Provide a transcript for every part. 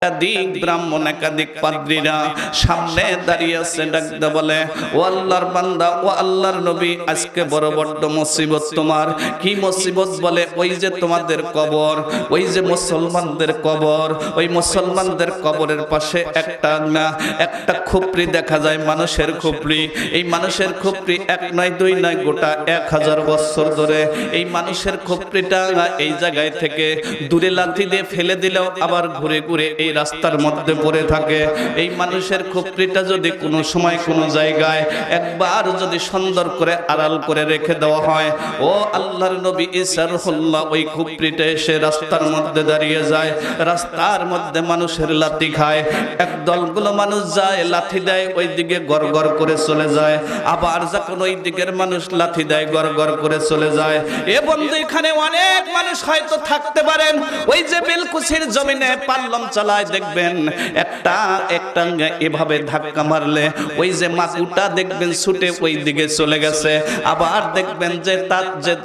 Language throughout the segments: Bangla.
একাধিক ব্রাহ্মণ একাধিক পাদ্রীরা সামনে দাঁড়িয়ে আছে, ডাকতে বলে, ও আল্লাহর বান্দা, ও আল্লাহর নবী, আজকে বড় বড় মুসিবত তোমার। কি মুসিবত? বলে, ওই যে তোমাদের কবর, ওই যে মুসলমানদের কবর, ওই মুসলমানদের কবরের পাশে একটা খুপড়ি দেখা যায়, মানুষের খুপড়ি। এই মানুষের খুপড়ি এক নয় দুই নয়, গোটা 1000 বছর ধরে এই মানুষের খুপড়িটা এই জায়গায় থেকে দূরে লাথি দিয়ে ফেলে দিলেও আবার ঘুরে ঘুরে এই রাস্তার মধ্যে পড়ে থাকে। এই মানুষের খুপড়িটা যদি কোনো সময় কোনো জায়গায় একবার যদি সুন্দর করে আড়াল করে রেখে দেওয়া হয়, ও আল্লাহর নবী ঈসা রুহুল্লাহ, ওই খুপড়িটা এসে রাস্তার মধ্যে দাঁড়িয়ে যায়, রাস্তার মধ্যে মানুষের লাথি খায়। এক দলগুলো মানুষ যায়, লাথি দেয়, ওই দিকে গড় গড় করে চলে যায়। আবার যখন ওই দিকের মানুষ লাথি দেয়, গড় গড় করে চলে যায়। এ বন্ধু, এখানে অনেক মানুষ হয়তো থাকতে পারেন, ওই যে বেলকুচির জমিনে পাল্লাম চালায়, দেখবেন একটা এভাবে ধাক্কা মারলে ওই যে মাকুটা দেখবেন ছুটে ওই দিকে চলে গেছে। আবার দেখবেন যে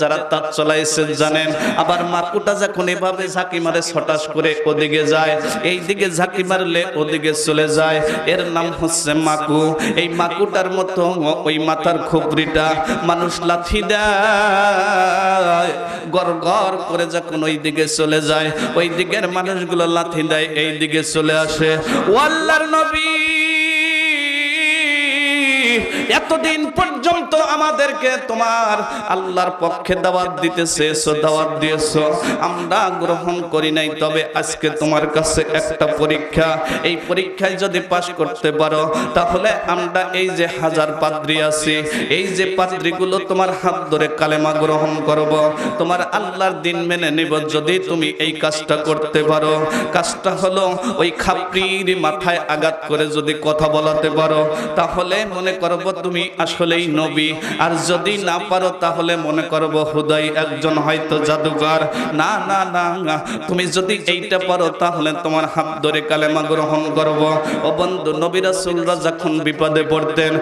যারা তাঁত চলাইছে জানেন, আবার মাকুটা যখন এভাবে ঝাঁকি মারে ছটাস করে ওদিকে যায়, এই দিকে ঝাঁকি মারলে ওদিকে চলে যায়। এর নাম হচ্ছে মাকু। এই মাকুটার মতো ওই মাথার খুপড়িটা মানুষ লাথি দেয়, গড় গড় করে যখন ওই দিকে চলে যায়, ওই দিকের মানুষগুলো লাথি দেয়, এই দিকে চলে আসে। ও আল্লাহর নবী, এতদিন পর্যন্ত আমাদেরকে তোমার আল্লাহর পক্ষে দাওয়াত দিতেছো, দাওয়াত দিয়েছো, আমরা গ্রহণ করি নাই। তবে আজকে তোমার কাছে একটা পরীক্ষা, এই পরীক্ষায় যদি পাশ করতে পারো, তাহলে আমরা এই যে 1000 পাদ্রী আছি, এই যে পাদ্রীগুলো তোমার হাত ধরে কালেমা গ্রহণ করব, তোমার আল্লাহর দিন মেনে নিব। যদি তুমি এই কাজটা করতে পারো, কাজটা হলো ওই খাপড়ির মাথায় আঘাত করে যদি কথা বলাতে পারো, তাহলে মনে করব তুমি আসলেই নবী। আর যদি না পারো, তাহলে মনে করব হুদাই একজন হয়তো জাদুকর। না না না না, তুমি যদি এইটা পারো, তাহলে তোমার হাত ধরে কালেমা গ্রহণ করব। ও বন্ধু, নবী রাসূলরা যখন বিপদে পড়তেন,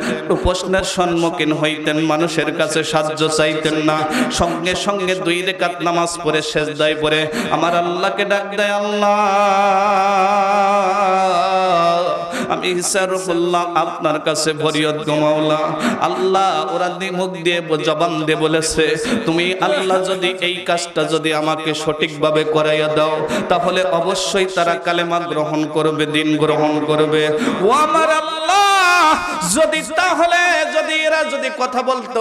প্রশ্নের সম্মুখীন হইতেন, মানুষের কাছে সাহায্য চাইতেন না, সঙ্গে সঙ্গে 2 রাকাত নামাজ পড়ে সেজদায় পড়ে আমার আল্লাহকে ডাক দেয়, আল্লাহ, আমি ঈসা রুহুল্লাহ আপনার কাছে ফরিয়াদ গো মাওলা। আল্লাহ, ওরা মুখ দিয়ে জবান দিয়ে বলেছে, তুমি আল্লাহ যদি এই কাজটা যদি আমাকে সঠিকভাবে করাইয়া দাও, তাহলে অবশ্যই তারা কালেমা গ্রহণ করবে, দিন গ্রহণ করবে। ও আমার আল্লাহ, যদি তাহলে যদি এরা যদি কথা বলতো,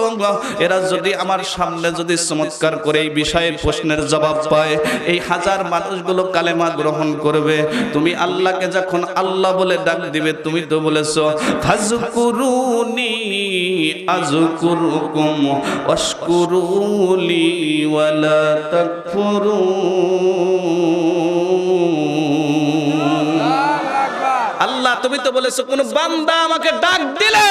এরা যদি আমার সামনে যদি চমৎকার করে এই বিষয়ের প্রশ্নের জবাব পায়, এই 1000 মানুষগুলো কালেমা গ্রহণ করবে। তুমি আল্লাহকে যখন আল্লাহ বলে ডাক দিবে, তুমি তো বলেছো, ফাজকুরুনি আযকুরুকুম ওয়াশকুরুলি ওয়ালা তাকফুরুন। আল্লাহ, তুমি তো বলেছো কোন বান্দা আমাকে ডাক দিলে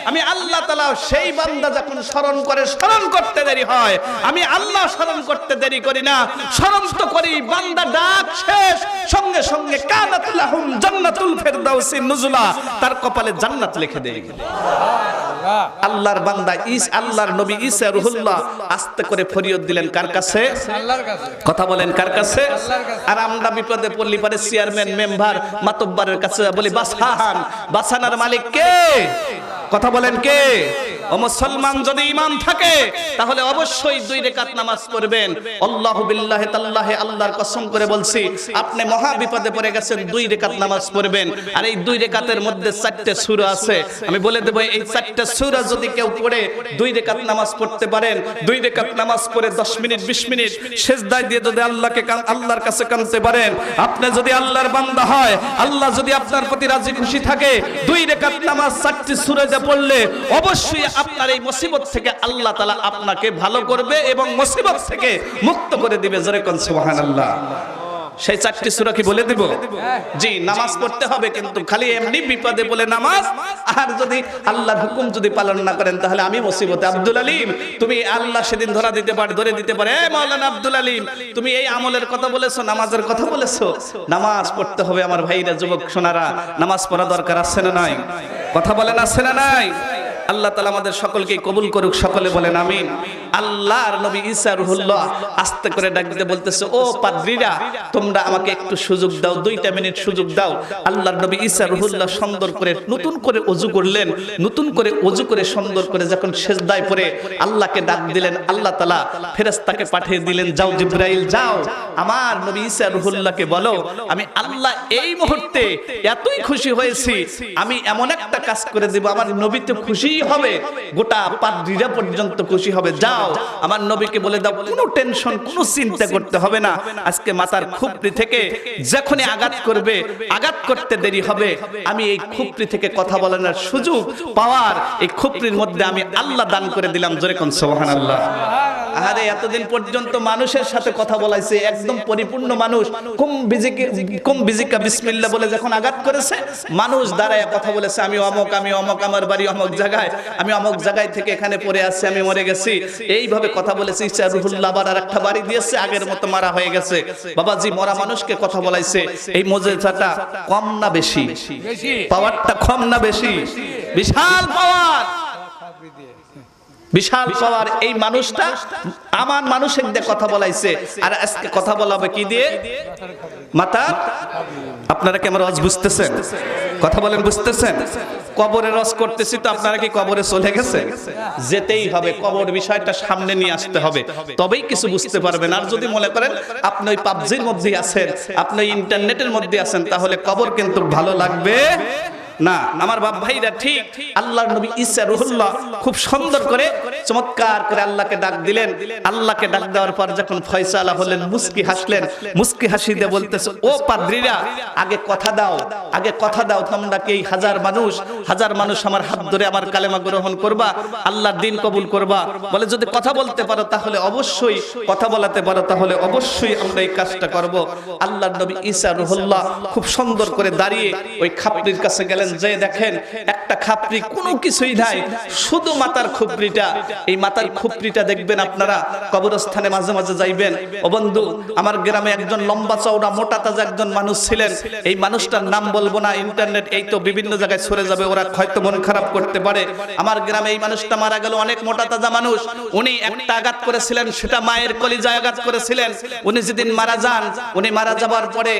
আমি আল্লাহ তাআলা সেই বান্দা যখন স্মরণ করে, স্মরণ করতে দেরি হয়, আমি আল্লাহ স্মরণ করতে দেরি করি না, স্মরণ তো করি। বান্দা ডাক শেষ সঙ্গে সঙ্গে কানাত লাহুম জান্নাতুল ফিরদাউসি নুজুলা, তার কপালে জান্নাত লিখে দেই। আল্লাহর বান্দা আল্লাহর নবী ঈসা রুহুল্লাহ আস্তে করে ফরিয়াদ দিলেন কার কাছে? আল্লাহর কাছে। কথা বলেন, কার কাছে? আর আমরা বিপদে পড়লি পারে চেয়ারম্যান, মেম্বার, মাতব্বরের কাছে বলি, বাসান, বাসানার মালিক কে? কথা বলেন, কে? ও মুসলমান, যদি ঈমান থাকে তাহলে অবশ্যই 2 রাকাত নামাজ পড়বেন। আল্লাহু বিল্লাহি তাআলাহি, আল্লাহর কসম করে বলছি, আপনি মহা বিপদে পড়ে গেছেন, 2 রাকাত নামাজ পড়বেন। আর এই 2 রাকাতের মধ্যে 4টে সূরা আছে, আমি বলে দেব, এই 4টে সূরা যদি কেউ পড়ে 2 রাকাত নামাজ পড়তে পারেন, 2 রাকাত নামাজ পড়ে 10 মিনিট 20 মিনিট সিজদায় দিয়ে যদি আল্লাহর কাছে কাঁদতে পারেন, আপনি যদি আল্লাহর বান্দা হয়, আল্লাহ যদি আপনার প্রতি রাজি খুশি থাকে, 2 রাকাত নামাজ 4টি সূরা পড়লে অবশ্যই আপনার এই মুসিবত থেকে আল্লাহ তাআলা আপনাকে ভালো করবে এবং মুসিবত থেকে মুক্ত করে দিবে। জোরে কোন সুবহানাল্লাহ। সেই 4টি সূরা কি বলে দিব? জি, নামাজ পড়তে হবে, কিন্তু খালি এমনি বিপদে বলে নামাজ, আর যদি আল্লাহর হুকুম যদি পালন না করেন, তাহলে আমি মুসিবতে। আব্দুল আলিম, তুমি আল্লাহ সেদিন ধরে দিতে পারে, এ মাওলানা আব্দুল আলিম, তুমি এই আমলের কথা বলেছো, নামাজের কথা বলেছো। নামাজ পড়তে হবে আমার ভাইরা, যুবক সোনারা, নামাজ পড়া দরকার আছে না নাই? কথা বলেন, আছে না নাই? আল্লাহ তাআলা আমাদের সকলকে কবুল করুক, সকলে বলেন আমিন। আল্লাহর নবী ঈসা রুহুল্লাহ আস্তে করে ডাক দিয়ে বলতেছে, ও পাদ্রীরা, তোমরা আমাকে একটু সুযোগ দাও, 2টা মিনিট সুযোগ দাও। আল্লাহর নবী ঈসা রুহুল্লাহ সুন্দর করে নতুন করে ওযু করলেন, নতুন করে ওযু করে সুন্দর করে যখন সিজদায় পড়ে আল্লাহকে ডাক দিলেন, আল্লাহ তাআলা ফেরেশতাকে পাঠিয়ে দিলেন, যাও জিবরাইল যাও, আমার নবী ঈসা রুহুল্লাহকে বলো, আমি আল্লাহ এই মুহূর্তে এতই খুশি হয়েছি, আমি এমন একটা কাজ করে দেব, আমার নবী তো খুশিই হবে, গোটা পাদ্রীরা পর্যন্ত খুশি হবে। যাও আমার নবীকে বলে দাও, কোনো টেনশন, কোনো চিন্তা করতে হবে না, আজকে মাথার খুপড়ি থেকে যখনই আঘাত করবে, আঘাত করতে দেরি হবে, আমি এই খুপড়ি থেকে কথা বলার সুযোগ পাওয়ার এই খুপড়ির মধ্যে আমি আল্লাহ দান করে দিলাম। জোরে কোন সুবহানাল্লাহ। আরে এতদিন পর্যন্ত মানুষের সাথে কথা বলাইছে, একদম পরিপূর্ণ মানুষ, কুম বিজিকা বিসমিল্লাহ বলে যখন আঘাত করেছে, মানুষ দাঁড়ায় কথা বলেছে, আমি অমক, আমি অমক, আমার বাড়ি অমক জায়গায়, আমি অমক জায়গায় থেকে এখানে পড়ে আছি, আমি মরে গেছি, এইভাবে কথা বলেছে। ঈসা রুহুল্লাহ আবার আরেকটা বাড়ি দিয়েছে, আগের মতো মারা হয়ে গেছে। বাবাজি মরা মানুষকে কথা বলাইছে, এই মুজিজাটা কম না বেশি? পাওয়ারটা কম না বেশি? বিশাল পাওয়ার, বিশাল পাওয়ার। এই মানুষটা আমার মানুষের দিয়ে কথা বলাইছে, আর আজকে কথা বলাবে কি দিয়ে? মাথা। আপনারা কি আমার ওয়াজ বুঝতেছেন? কথা বলেন, বুঝতেছেন? কবরে রস করতেছি তো, আপনারা কি কবরে চলে গেছে? যেতেই হবে, কবর বিষয়টা সামনে নিয়ে আসতে হবে, তবেই কিছু বুঝতে পারবেন। আর যদি মনে করেন আপনি ওই পাবজির মধ্যে আছেন, আপনি ইন্টারনেটের মধ্যে আছেন, তাহলে কবর কিন্তু ভালো লাগবে না। আমার বাপ ভাইরা, ঠিক আল্লাহর নবী ঈসা রুহুল্লাহ খুব সুন্দর করে চমৎকার করে আল্লাহকে ডাক দিলেন। আল্লাহকে ডাক দেওয়ার পর যখন ফয়সালা হলেন, মুস্কি হাসলেন, মুস্কি হাসি দিয়ে বলতেছে, ও পাদ্রীরা, আগে কথা দাও, আগে কথা দাও, তোমরা কি এই হাজার মানুষ আমার হাত ধরে আমার কালেমা গ্রহণ করবা, আল্লাহর দ্বীন কবুল করবা? বলে যদি কথা বলতে পারো তাহলে অবশ্যই, কথা বলাতে পারো তাহলে অবশ্যই আমরা এই কাজটা করব। আল্লাহর নবী ঈসা রুহুল্লাহ খুব সুন্দর করে দাঁড়িয়ে ওই খাপড়ির কাছে গেলেন, যে দেখেন একটা খাপড়ি, কোনো কিছুই নাই, শুধু মাথার খুপড়িটা। এই মাথার খুপড়িটা দেখবেন আপনারা কবরস্থানে মাঝে মাঝে যাইবেন। ও বন্ধু, আমার গ্রামে একজন লম্বা চওড়া মোটা তাজা একজন মানুষ ছিলেন, এই মানুষটার নাম বলবো না, ইন্টারনেট এই তো বিভিন্ন জায়গায় ছড়ে যাবে, ওরা হয়তো মন খারাপ করতে পারে। আমার গ্রামে এই মানুষটা মারা গেল, অনেক মোটা তাজা মানুষ। উনি একটা আঘাত করেছিলেন, সেটা মায়ের কলিজায় আঘাত করেছিলেন। উনি যেদিন মারা যান, উনি মারা যাবার পরে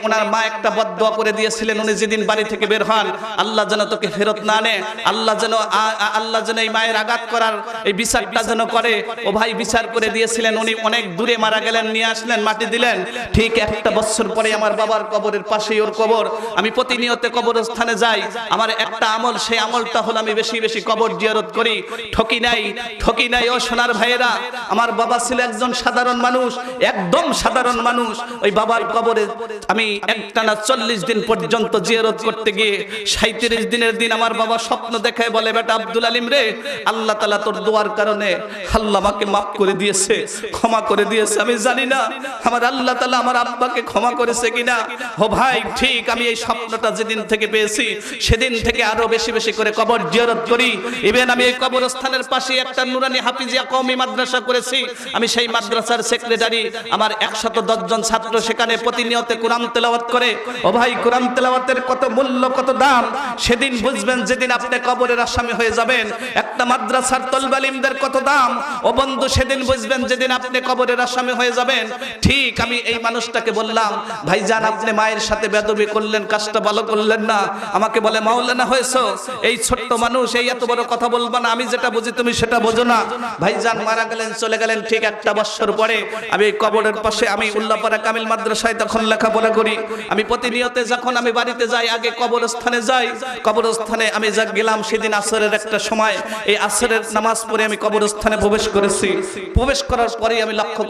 ওনার মা একটা বদদোয়া করে দিয়েছিলেন, উনি যেদিন বাড়ি থেকে বের হন, আল্লাহ যেন তোকে ফেরত না আনে, আল্লাহ যেন এই মায়ের আঘাত করার এই বিচারটা যেন করে। ও ভাই, বিচার করে দিয়েছিলেন। উনি অনেক দূরে মারা গেলেন, নিয়ে আসলেন, মাটি দিলেন। ঠিক 1 বছর পরে আমার বাবার কবরের পাশেই ওর কবর। আমি প্রতিনিয়ত কবরস্থানে যাই, আমার একটা আমল, সেই আমলটা হলো আমি বেশি বেশি কবর জিয়ারত করি। ঠকি নাই ও সোনার ভাইয়েরা। আমার বাবা ছিল একজন সাধারণ মানুষ, একদম সাধারণ মানুষ। ওই বাবার কবরে আমি একটানা 40 দিন পর্যন্ত জিয়ারত করতে গিয়ে 37 দিনের দিন আমার বাবা স্বপ্ন দেখে বলে, বেটা আব্দুল আলিম রে, আল্লাহ তাআলা তোর দোয়ার কারণে আল্লাহ আমাকে মাফ করে দিয়েছে, ক্ষমা করে দিয়েছে। আমি জানি না আমার আল্লাহ তাআলা আমার আব্বাকে ক্ষমা করেছে কিনা। ও ভাই, ঠিক আমি এই স্বপ্নটা যেদিন থেকে পেয়েছি, সেদিন থেকে আরো বেশি বেশি করে কবর জিয়ারত করি। ইভেন আমি এই কবরস্থানের পাশে একটা নুরানি হাফিজিয়া কওমি মাদ্রাসা করেছি। আমি সেই মাদ্রাসার সেক্রেটারি। আমার 110 জন ছাত্র সেখানে প্রতিনিয়ত কোরআন তেলাওয়াত করে। ও ভাই, কোরআন তেলাওয়াতের কত মূল্য, কত দাম সেদিন বুঝবেন, যেদিন আপনি কবরের আসামি হয়ে যাবেন। একটা মাদ্রাসার তলবে ইলমদের কত দাম, ও বন্ধু, সেদিন বুঝবেন যেদিন আপনি কবরের আসামি হয়ে যাবেন। ঠিক আমি এই মানুষটাকে বললাম, ভাইজান আপনি মায়ের সাথে বেয়াদবি করলেন, কাজটা ভালো করলেন না। আমাকে বলে, মাওলানা হয়েছো, এই ছোট্ট মানুষ, এই এত বড় কথা বলবা না, আমি যেটা বুঝি তুমি সেটা বোঝো না। ভাইজান মারা গেলেন, চলে গেলেন। ঠিক 1 বছর পরে আমি এই কবরের পাশে, আমি উল্লাপাড়া কামিল মাদ্রাসায় তখন লেখাপড়া করি। আমি প্রতিনিয়ত যখন আমি বাড়িতে যাই, আগে কবরস্থানে যাই। কবরস্থানে আমি যা গেলাম, সেদিন আসরের একটা সময়, এই আসরের নামাজ পড়ে আমি কবরস্থানে প্রবেশ করেছি। প্রবেশ করার পরে আমি লক্ষ্য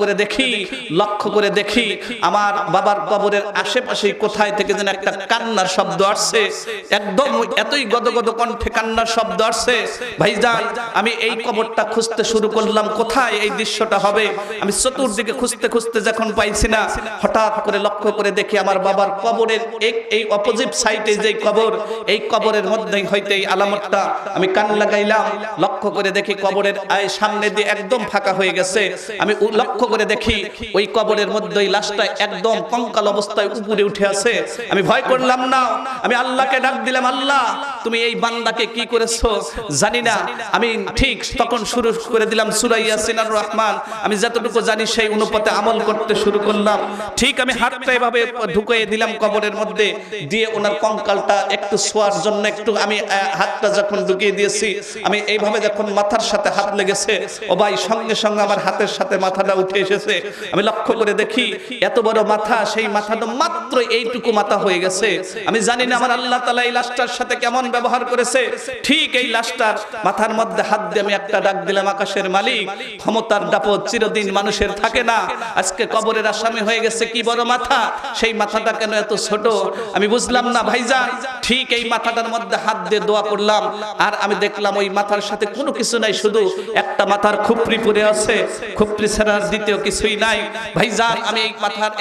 করে দেখি আমার বাবার কবরের আশেপাশে কোথায় থেকে যেন একটা কান্নার শব্দ আসছে। একদম এতই গদগদ কণ্ঠে কান্নার শব্দ আসছে। ভাইজান, আমি এই কবরটা খুঁজতে শুরু করলাম, কোথায় এই দৃশ্যটা হবে। আমি চতুর্দিকে খুঁজতে যখন পাইছি না, হঠাৎ করে লক্ষ্য করে দেখি আমার বাবার কবরের এই অপোজিট সাইডে যে কবর, এই কবরের মধ্যে হইতে এই আলামতটা আমি কান লাগাইলাম। লক্ষ্য করে দেখি কবরের সামনে দিয়ে একদম ফাঁকা হয়ে গেছে। আমি লক্ষ্য করে দেখি ওই কবরের মধ্যে ওই লাশটা একদম কঙ্কাল অবস্থায় উপরে উঠে আছে। আমি ভয় করলাম না, আমি আল্লাহকে ডাক দিলাম, আল্লাহ তুমি এই বান্দাকে কি করেছো জানি না। আমি ঠিক তখন শুরু করে দিলাম সূরা ইয়াসিন আর রহমান, আমি যতটুকু জানি সেই অনুপাতে আমল করতে শুরু করলাম। ঠিক আমি হাতটা এভাবে ঢুকিয়ে দিলাম কবরের মধ্যে, দিয়ে ওনার কঙ্কালটা একটু ছোঁয়ার জন্য একটু আমি হাতটা যখন ঢুকিয়ে দিয়েছি, আমি এইভাবে যখন মাথার সাথে হাত লেগেছে, ও ভাই সঙ্গে সঙ্গে আমার হাতের সাথে মাথাটা উঠে এসেছে। আমি লক্ষ্য করে দেখি এত বড় মাথা, সেই মাথাটা মাত্র এইটুকু মাথা হয়ে গেছে। আমি জানি না আমার আল্লাহ তাআলা এই লাশটার সাথে কেমন ব্যবহার করেছে। ঠিক এই লাশটার মাথার মধ্যে হাত দিয়ে আমি একটা ডাক দিলাম, আকাশের মালিক, ক্ষমতার দাপট চিরদিন মানুষের থাকে না, আজকে কবরের আসামি হয়ে গেছে, কি বড় মাথা, সেই মাথাটা কেন এত ছোট আমি বুঝলাম না ভাইজান। ঠিক এই মাথাটার মধ্যে হাত দিয়ে দোয়া করলাম, আর আমি দেখলাম ওই মাথার সাথে কোনো কিছু নাই, শুধু একটা মাথার খুপড়ি পড়ে আছে, খুপড়ি ছাড়া দ্বিতীয় কিছুই নাই ভাইজান। আমি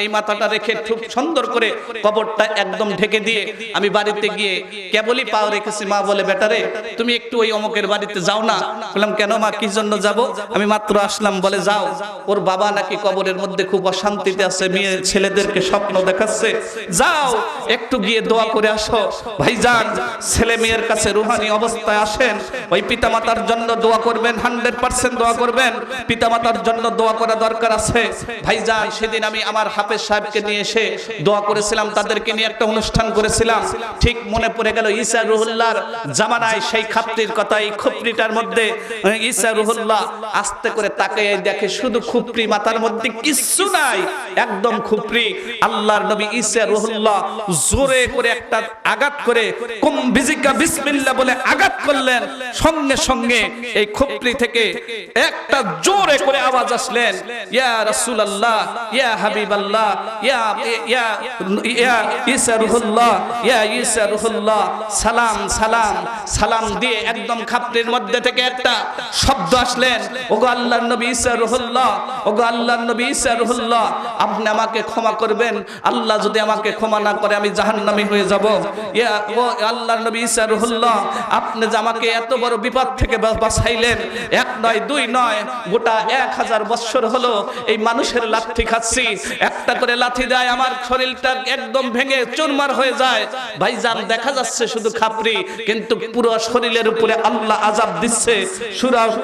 এই মাথাটা রেখে খুব সুন্দর করে কবরটা একদম ঢেকে দিয়ে আমি বাড়িতে গিয়ে কেবলই পাও রেখেছি। মা বলে, বেটারে তুমি একটু ওই অমুকের বাড়িতে যাও না। বললাম, কেন মা, কি জন্য যাব? আমি মাত্র আসলাম। বলে, যাও, ওর বাবা নাকি কবরের মধ্যে খুব অশান্তিতে আছে, মেয়ে ছেলেদেরকে স্বপ্ন দেখাচ্ছে, যাও একটু গিয়ে দোয়া করে আসো। ভাইজান ছেলে মেয়ের কাছে রুহানি অবস্থায় আসেন, ওই পিতামাতার জন্য দোয়া করবেন, 100% দোয়া করবেন, পিতামাতার জন্য দোয়া করা দরকার আছে ভাইজান। সেদিন আমি আমার হাফেজ সাহেবকে নিয়ে এসে দোয়া করেছিলাম, তাদেরকে নিয়ে একটা অনুষ্ঠান করেছিলাম। ঠিক মনে পড়ে গেল ঈসা রুহুল্লাহর জামানায় সেই খাপড়ির কথা। এই খুপড়িটার মধ্যে ঈসা রুহুল্লাহ আস্তে করে তাকিয়ে দেখে শুধু খুপড়ি, মাথার মধ্যে কিছু নাই, একদম খুপড়ি। আল্লাহর নবী ঈসা রুহুল্লাহ জোরে করে একটা আঘাত করে কুম বিজিকা বিসমিল্লাহ বলে আঘাত করলেন, সঙ্গে সঙ্গে এই খুপড়ি থেকে একটা জোরে করে আওয়াজ আসলেন, ইয়া রাসূলুল্লাহ, ইয়া হাবিবাল্লাহ, ইয়া ইয়া ইয়া ঈসা রুহুল্লাহ, ইয়া ঈসা রুহুল্লাহ, সালাম সালাম সালাম দিয়ে একদম খাপড়ির মধ্যে থেকে একটা শব্দ আসলেন, ওগো আল্লাহর নবী ঈসা রুহুল্লাহ, ওগো আল্লাহর নবী ঈসা রুহুল্লাহ, আপনি আমাকে ক্ষমা করবেন, আল্লাহ যদি আমাকে ক্ষমা না করে আমি জাহান্নামী হয়ে যাব। ইয়া ও আল্লাহর নবী ঈসা রুহুল্লাহ, আপনি যে আমাকে এত বড় বিপদ থেকে বাঁচাইলেন, এক নয় দুই নয়, গোটা 1000 বছর হলো এই মানুষের লাঠি খাচ্ছি, একটা করে লাঠি দেয় আমার শরীরটা একদম ভেঙে চুরমার হয়ে যায়। ভাইজান দেখা যাচ্ছে শুধু খাপড়ি, কিন্তু পুরো শরীরের উপরে আল্লাহ আযাব দিচ্ছে,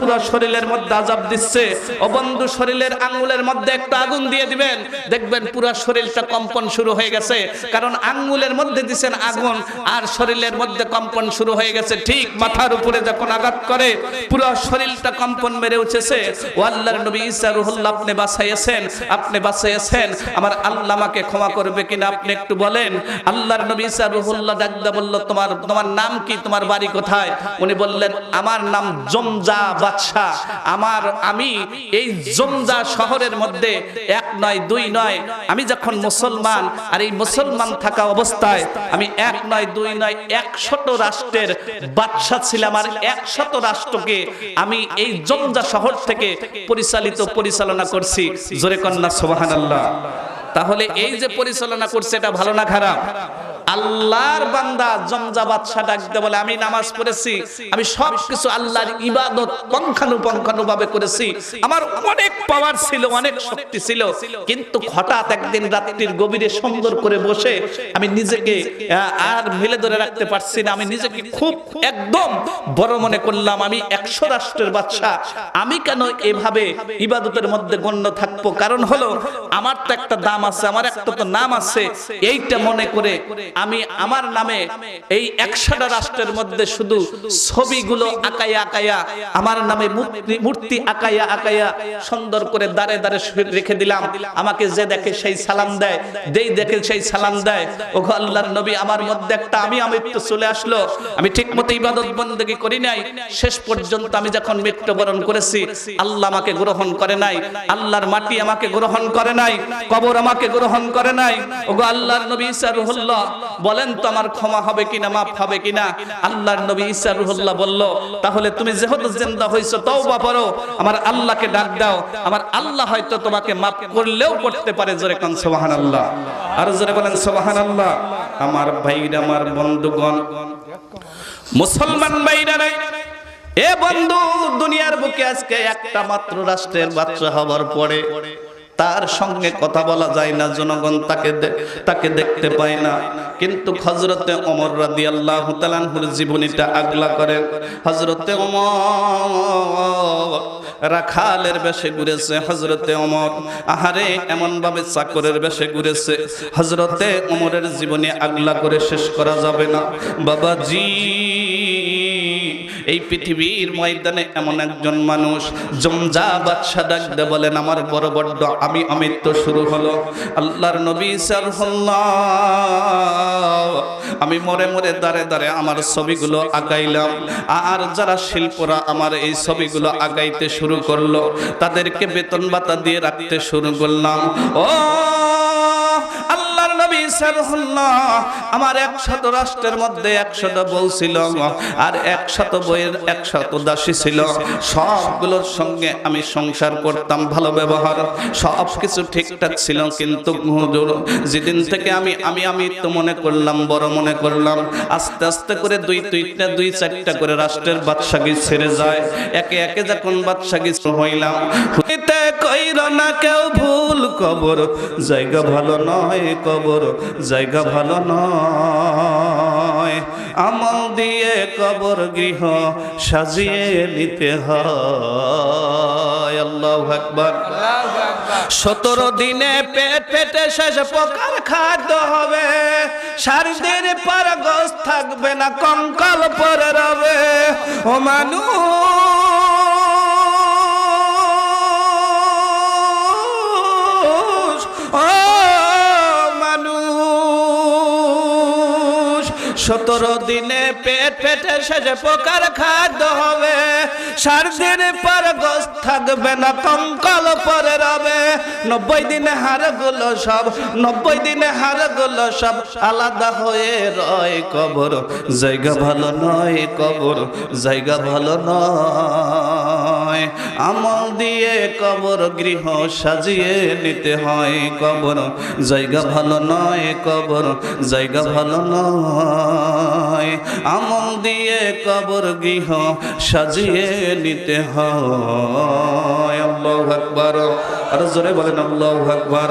পুরো শরীরের মধ্যে আযাব দিচ্ছে। ও বন্ধু, শরীরের আঙ্গুলের মধ্যে একটা আগুন দিয়ে দিবেন, দেখবেন পুরো শরীরটা কম্পন শুরু হয়ে গেছে, কারণ আঙ্গুলের মধ্যে দিবেন আগুন আর শরীরের মধ্যে কম্পন শুরু হয়ে গেছে। ঠিক মাথার উপরে যখন আঘাত করে পুরো শরীরটা কম্পন মেরে উঠেছে। ও আল্লাহর নবী ঈসা রুহুল্লাহ, আপনি বাঁচাইয়েছেন, আপনি বাঁচাইয়েছেন, আমার আল্লাহ আমাকে ক্ষমা করবে কিনা আপনি একটু বলেন। আল্লাহর নবী ঈসা রুহুল্লাহ ডাকদা বলল, তোমার নাম কি, তোমার বাড়ি কোথায়? উনি বললেন, আমার নাম জমজা বাদশা, আমি এই জমজা শহরের মধ্যে 1 নয় 2 নয়, আমি যখন মুসলমান, আর এই মুসলমান থাকা অবস্থায় আমি 1 নয় 2 নয় 100 রাষ্ট্রের বাদশা ছিলাম, আর 100 রাষ্ট্রকে আমি এই জমজা শহর থেকে পরিচালনা করছি। জোরে কন্যা সুবহানাল্লাহ। তাহলে এই যে পরিচালনা করছে, এটা ভালো না খারাপ? আল্লাহর বান্দা জমজা বাদশা ডাকতে বলে, আমি নামাজ পড়েছি, আমি সবকিছু আল্লাহর ইবাদত পঙ্খানু ভাবে করেছি, আমার অনেক পাওয়ার ছিল, অনেক শক্তি ছিল, কিন্তু হঠাৎ একদিন রাত্রির গভীরে সুন্দর করে বসে আমি নিজেকে আর মেলে ধরে রাখতে পারছি না। আমি নিজেকে খুব একদম বড় মনে করলাম, আমি 100 রাষ্ট্রের বাদশা, আমি কেন এভাবে ইবাদতের মধ্যে গণ্য থাকবো? কারণ হলো আমার তো একটা দাম আছে, আমার একটা তো নাম আছে। এইটা মনে করে আমি আমার নামে এই 100টা রাষ্ট্রের মধ্যে শুধু ছবিগুলো আঁকায়া আমার নামে মূর্তি আঁকায়া সুন্দর করে দাঁড়ে দাঁড়ে রেখে দিলাম। আমাকে যে দেখে সেই সালাম দেয়, দেখে সেই সালাম দেয়। ওগো আল্লাহর নবী, আমার মধ্যে একটা আমৃত্যু চলে আসলো। আমি ঠিকমতো ইবাদত বন্দেগী করি নাই, শেষ পর্যন্ত আমি যখন মৃত্যুবরণ করেছি, আল্লাহ আমাকে গ্রহণ করে নাই, আল্লাহর মাটি আমাকে গ্রহণ করে নাই, কবর আমাকে গ্রহণ করে নাই। ওগো আল্লাহর নবী ঈসা রুহুল্লাহ, বলেন তো আমার ক্ষমা হবে কিনা, মাফ হবে কিনা? আল্লাহর নবী ঈসা রুহুল্লাহ বলল, তাহলে তুমি যেহেতু জিন্দা হইছো, তওবা করো, আমার আল্লাহকে ডাক দাও, আমার আল্লাহ হয়তো তোমাকে মাফ করলেও করতে পারে। জোরে কোন সুবহানাল্লাহ, আর জোরে বলেন সুবহানাল্লাহ। আমার ভাইরা, আমার বন্ধুগণ, মুসলমান ভাইরা, এ বন্ধু, দুনিয়ার বুকে আজকে একটা মাত্র রাষ্ট্রের বাদশা হবার পরে তার সঙ্গে কথা বলা যায় না, জনগণ তাকে দেখতে পায় না। কিন্তু হযরতে ওমর রাদিয়াল্লাহু তাআলা আনহুর জীবনীটা আগলা করেন। হযরতে ওমর রাখালের বেশে ঘুরেছে। হযরতে ওমর আহারে এমন ভাবে চাকরের বেশে ঘুরেছে। হযরতে ওমরের জীবনী আগলা করে শেষ করা যাবে না বাবাজি। এই পৃথিবীর ময়দানে এমন একজন মানুষ, জমজা বাদশা ডাক দে বলেন, আমার বড় বড্ড আমি আমৃত্যু শুরু হলো। আল্লাহর নবী সাল্লাল্লাহু, আমি মরে মরে দাঁড়ে দাঁড়ে আমার ছবিগুলো আঁকাইলাম। আর যারা শিল্পরা আমার এই ছবিগুলো আঁকাইতে শুরু করলো, তাদেরকে বেতন ভাতা দিয়ে রাখতে শুরু করলাম। ও আল্লাহর নবী সাল্লাল্লাহু, আমার 100 রাষ্ট্রের মধ্যে 100টা বউ ছিল আর 100 বইয়ের 100 দাসী ছিল। সবগুলোর সঙ্গে আমি সংসার করতাম, ভালো ব্যবহার, সব কিছু ঠিকঠাক ছিল। কিন্তু হুজুর, যেদিন থেকে আমি তো মনে করলাম, বড় মনে করলাম, আস্তে আস্তে করে দুই চারটা করে রাষ্ট্রের বাদশাগি ছেড়ে যায়। একে একে যখন বাদশাগি হইলাম, হইতে কইর না কেউ ভুল, কবর জায়গা ভালো নয়, কবর জায়গা ভালো নয়। আমল দিয়ে কবর গৃহ সাজিয়ে নিতে হয়। আল্লাহু আকবার। 17 দিনে পেট পেটে শেষ প্রকার খাদ্য হবে। 4 দিন পর গোশত থাকবে না, কঙ্কাল পরে রবে। ও মানুষ, ও মানুষ, 17 দিনে পেট পেটে শেষে পোকার খাদ্য হবে। 4 দিন পর গোশত থাকবে না, কঙ্কাল পরে রবে। 90 দিনে হাড়গুলো সব, 90 দিনে হাড়গুলো সব আলাদা হয়ে রয়। কবর জায়গা ভালো নয়, কবর জায়গা ভালো নয়। আমল দিয়ে কবর গৃহ সাজিয়ে নিতে হয়। কবর জায়গা ভালো নয়, কবর জায়গা ভালো নয়। আমল দিয়ে কবর গৃহ সাজিয়ে নিতে হয়। আল্লাহু আকবার। আর জোরে বলেন আল্লাহু আকবার।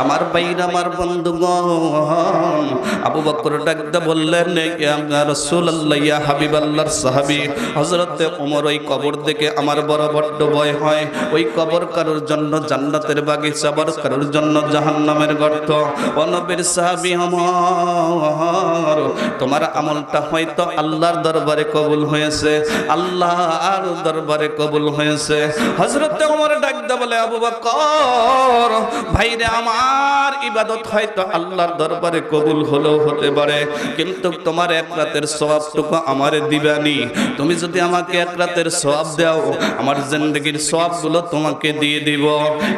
আমার ভাইরা, আমার বন্ধুগণ, আবু বকর ডাকতে বললেন, ইয়া রাসূলুল্লাহ, ইয়া হাবিবাল্লাহর সাহাবী হযরতে ওমর, ওই কবর দেখে আমার বড় বড্ড ভয় হয়। ওই কবর কারোর জন্য জান্নাতের বাগিচা, আবার কারোর জন্য জাহান্নামের গর্ত। ও নবীর সাহাবী ওমর, তোমার আমলটা হয়তো আল্লাহর দরবারে কবুল হয়েছে, আল্লাহর দরবারে কবুল হয়েছে। হযরতে ওমর ডাকতে বলে, আবু বকর ভাইরে, আমার ইবাদত হয়তো আল্লাহর দরবারে কবুল হলেও হতে পারে, কিন্তু তোমার 1 রাতের সওয়াবটুকু আমারে দিবানি। তুমি যদি আমাকে 1 রাতের সওয়াব দাও, আমার জিন্দেগীর সওয়াবগুলো তোমাকে দিয়ে দিব।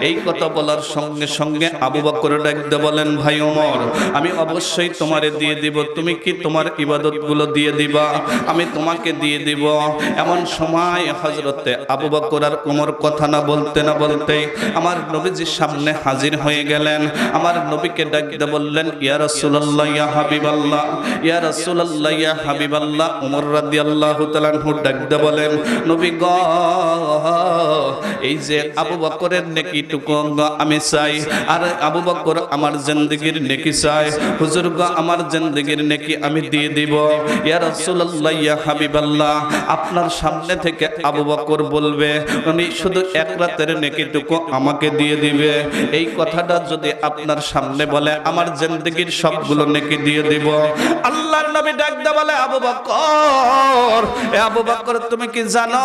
এই কথা বলার সঙ্গে সঙ্গে আবু বকর ডাকতে বলেন, ভাই ওমর, আমি অবশ্যই তোমারে দিয়ে দিব। তুমি কি তোমার ইবাদতগুলো দিয়ে দিবা? আমি তোমাকে দিয়ে দিব। এমন সময় হযরতে আবু বকর আর ওমর কথা না বলতে আমার নবীজির সামনে হাজির হয়ে গেলেন। আমার নবীকে ডাকতে বললেন, ইয়া রাসূলুল্লাহ, ইয়া হাবিবাল্লাহ, ইয়া রাসূলুল্লাহ, ইয়া হাবিবাল্লাহ। ওমর রাদিয়াল্লাহু তাআলা আনহু ডাকতে বলেন, নবী গো, এই যে আবু বকরের নেকিটুকু আমি চাই, আর আবু বকর আমার জিন্দেগীর নেকি চাই। হুজুর গো, আমার জিন্দেগীর নেকি আমি দিয়ে দিব। ইয়া রাসূলুল্লাহ, ইয়া হাবিবাল্লাহ, আপনার সামনে থেকে আবু বকর বলবে, উনি শুধু 1 রাতের নেকিটুকু আমাকে দিয়ে দিবে। এই কথাটা যদি আপনার সামনে বলে, আমার জিন্দেগীর সবগুলো নেকি দিয়ে দিব। আল্লাহর নবী ডাকতে বলে, আবু বকর, এ আবু বকর, তুমি কি জানো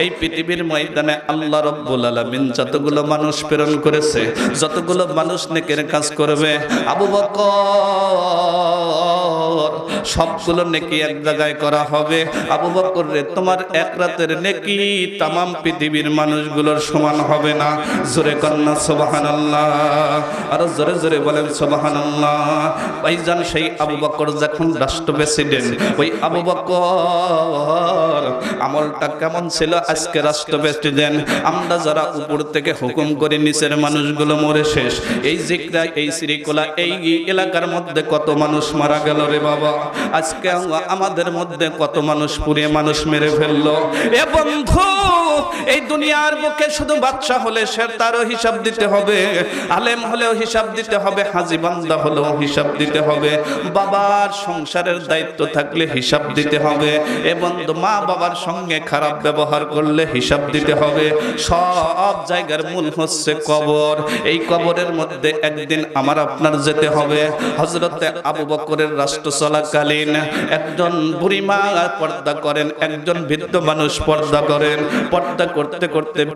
এই পৃথিবীর ময়দানে আল্লাহ রাব্বুল আলামিন যতগুলো মানুষ প্রেরণ করেছে, যতগুলো মানুষ নেকের কাজ করবে, আবু বকর সবগুলো নেকি এক জায়গায় করা হবে। আবু বকর রে, তোমার 1 রাতের নেকি তামাম পৃথিবীর মানুষগুলোর সমান হবে না। জোরে কন্না সুবহানাল্লাহ, আর জোরে জোরে বলেন সুবহানাল্লাহ। ভাইজান, সেই আবু বকর যখন রাষ্ট্র প্রেসিডেন্ট, ওই আবু বকর আমলটা কেমন ছিল? আজকে রাষ্ট্র প্রেসিডেন্ট, আমরা যারা উপর থেকে হুকুম করে নিচের মানুষগুলো মরে শেষ। এই জিকরা, এই শ্রীকোলা, এই এলাকার মধ্যে কত মানুষ মারা গেল রে বাবা। আজকে আমাদের মধ্যে কত মানুষ পুড়িয়ে মানুষ মেরে ফেললো। এ বন্ধু, এই দুনিয়ার বুকে শুধু বাদশা হলে সে তারও হিসাব দিতে হবে, আলেম হলেও হিসাব দিতে হবে, হাজী বান্দা হলেও হিসাব দিতে হবে, বাবার সংসারের দায়িত্ব থাকলে হিসাব দিতে হবে। এ বন্ধু, মা বাবার সঙ্গে খারাপ ব্যবহার করলে হিসাব দিতে হবে। সব জায়গার মূল হচ্ছে কবর। এই কবরের মধ্যে একদিন আমার আপনার যেতে হবে। হযরতে আবু বকরের রাষ্ট্র চলাকালীন একজন বুড়িমা পর্দা করেন, একজন বৃদ্ধ মানুষ পর্দা করেন। পর্দা করতে করতে